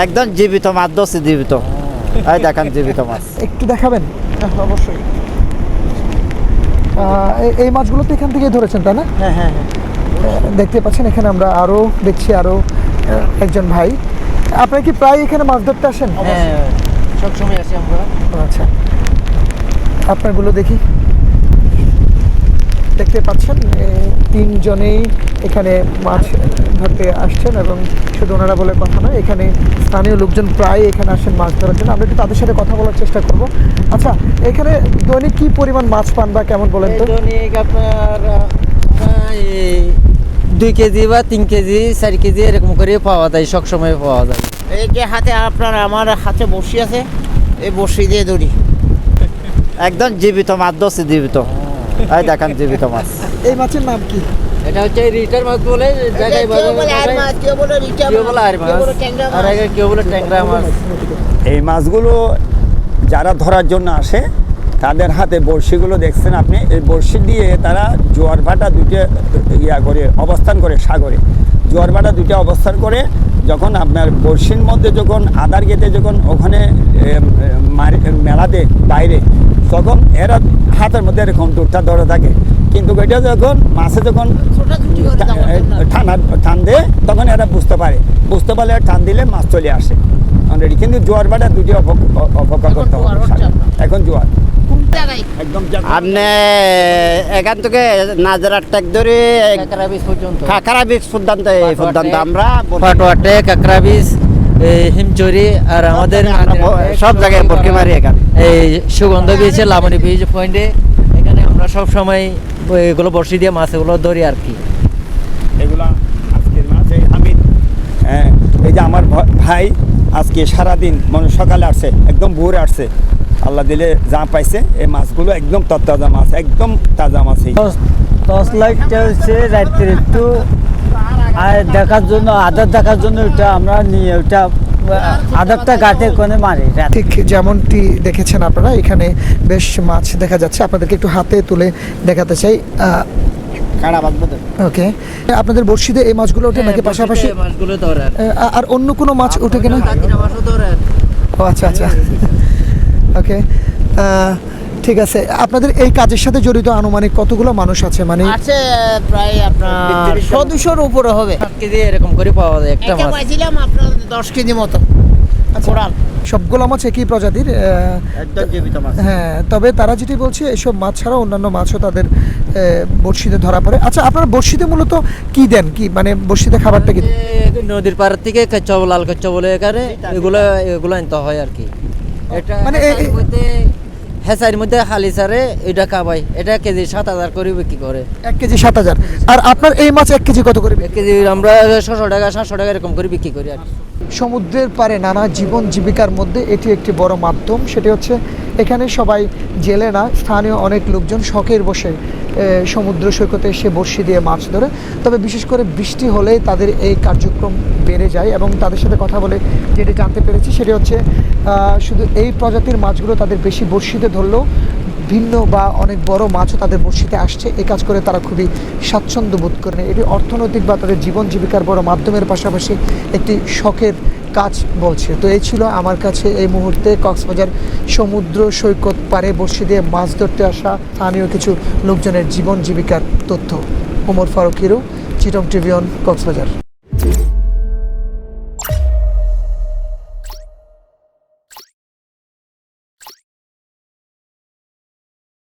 একদম জীবিত মাছ ধরছি, জীবিত। এই দেখেন জীবিত মাছ। একটু দেখাবেন? অবশ্যই। এই মাছগুলো তো এখান থেকেই ধরেছেন, তাই না? হ্যাঁ হ্যাঁ হ্যাঁ। দেখতে পাচ্ছেন এখানে আমরা আরো দেখছি আরো একজন ভাই। আপনারা কি প্রায় এখানে মাছ ধরতে আসেন? হ্যাঁ, সবসময় আসি আমরা। আচ্ছা, আপনারগুলো দেখি। দেখতে পাচ্ছেন তিনজনেই এখানে মাছ ধরতে আসছেন, এবং শুধু ওনারা বলে কথা নয়, এখানে স্থানীয় লোকজন প্রায় এখানে আসেন মাছ ধরার জন্য। আমরা একটু তাদের সাথে কথা বলার চেষ্টা করব। আচ্ছা, এখানে দৈনিক কি পরিমাণ মাছ পান বা কেমন বলেন তো? দৈনিক আপনার 2 কেজি বা 3 কেজি 4 কেজি এরকম করে পাওয়া যায়, সবসময় পাওয়া যায়। এই যে হাতে আপনার আমার হাতে বড়শি আছে, এই বড়শি দিয়ে ধরি। একদম জীবিত মাছ ধরছি, জীবিত। এই দেখেন জীবিত মাছ। এই মাছের নাম কি? এটা হচ্ছে রিটার মাছ বলে, জায়গায় কেউ বলে আর মাছ, কেউ বলে রিটা কেউ বলে আর মাছ, কেউ বলে ট্যাংরা আর মাছ। কেউ বলে ট্যাংরা মাছ। এই মাছগুলো যারা ধরার জন্য আসে তাদের হাতে বড়শিগুলো দেখছেন আপনি, এই বড়শি দিয়ে তারা জোয়ার ভাটা দুটো করে অবস্থান করে সাগরে, জোয়ার ভাটা দুটো অবস্থান করে যখন আপনার বড়শির মধ্যে যখন আদার গেতে যখন ওখানে মেলাতে বাইরে, তখন এরা হাতের মধ্যে এরকম দুধটা ধরে থাকে, কিন্তু এটা যখন মাছে যখন ছোটাছুটি করে তখন টান দেয় তখন এরা বুঝতে পারলে টান দিলে মাছ চলে আসে অলরেডি। কিন্তু জোয়ার ভাটা দুটি অপেক্ষা করতে হবে। এখন জোয়ার কোন জায়গায়? একদম আপনি এখান থেকে নাজরার ট্যাক ধরে কাঁকড়া বীজ পর্যন্ত আমরা পাটোয়াটে কাঁকড়া বীজ, হিমচুরি আর আমাদের সব জায়গায় বরকি মারি। এখানে এই সুগন্ধ বীজ, লাবণী বীজ পয়েন্টে এখানে আমরা সব সময় এগুলো বড়শি দিয়ে মাছগুলো ধরি আর কি। এগুলা আজকের মাছ এই হামিদ, হ্যাঁ, এই যে আমার ভাই আজকে সারাদিন মানে সকালে আসছে, একদম ভোরে আসছে, আল্লাহ দিলে যা পাইছে এই মাছগুলো একদম তরতাজা মাছ, একদম তাজা মাছ। এই টর্চ লাইটটা হচ্ছে রাত্রে একটু দেখার জন্য, আদার দেখার জন্য ওটা আমরা নিয়ে ওটা আদারটা গাটে কোণে মারি। ঠিক যেমনটি দেখেছেন আপনারা, এখানে বেশ মাছ দেখা যাচ্ছে। আপনাদেরকে একটু হাতে তুলে দেখাতে চাই। ওকে, আপনাদের বড়শিতে এই মাছগুলো ওঠে নাকি পাশাপাশি? মাছগুলো ধরে আর অন্য কোনো মাছ ওঠে কিনা? ও আচ্ছা আচ্ছা, ওকে, ঠিক আছে। আপনাদের এই কাজের সাথে জড়িত আনুমানিক কতগুলো মানুষ আছে? মানে আছে প্রায় আপনার 100-200-র উপরে হবে। 7 কেজি এরকম করে পাওয়া যায় একটা একটা মাছ। পাইছিলাম আপনার 10 কেজি মতো। কোরাল সবগুলো মাছ একই প্রজাতির? একদম জীবিত মাছ। হ্যাঁ, তবে তারা যেটি বলছে এসব মাছ ছাড়া অন্যান্য মাছও তাদের বড়শিতে ধরা পড়ে। আচ্ছা, আপনার বড়শিতে মূলত কি দেন, কি মানে বড়শিতে খাবারটা কি? নদীর পাড় থেকে কচ্চা, লাল কচ্চা বলে এখানে এগুলো আনতে হয় আর কি। এটা মানে হেসারির মধ্যে হালি সারে এটা খাবাই, এটা কেজি 7,000 করে বিক্রি করে। 1 কেজি 7,000। আর আপনার এই মাছ 1 কেজি কত করে? 1 কেজি আমরা 600 টাকা 700 টাকা এরকম করে বিক্রি করি আর কি। সমুদ্রের পাড়ে নানা জীবন জীবিকার মধ্যে এটি একটি বড় মাধ্যম। সেটি হচ্ছে এখানে সবাই জেলে না, স্থানীয় অনেক লোকজন শখের বসে সমুদ্র সৈকতে এসে বড়শি দিয়ে মাছ ধরে। তবে বিশেষ করে বৃষ্টি হলে তাদের এই কার্যক্রম বেড়ে যায়, এবং তাদের সাথে কথা বলে যেটি জানতে পেরেছি সেটি হচ্ছে শুধু এই প্রজাতির মাছগুলো তাদের বেশি বড়শিতে ধরলেও ভিন্ন বা অনেক বড় মাছও তাদের বড়শিতে আসছে। এই কাজ করে তারা খুবই স্বাচ্ছন্দ্য বোধ করেন। এটি অর্থনৈতিক বা তাদের জীবন জীবিকার বড় মাধ্যমের পাশাপাশি একটি শখের কাজ বলছে। তো এই ছিল আমার কাছে এই মুহূর্তে কক্সবাজার সমুদ্র সৈকত পাড়ে বড়শি দিয়ে মাছ ধরতে আসা স্থানীয় কিছু লোকজনের জীবন জীবিকার তথ্য। ওমর ফারুক হিরু, চিটং টিভি অন, কক্সবাজার।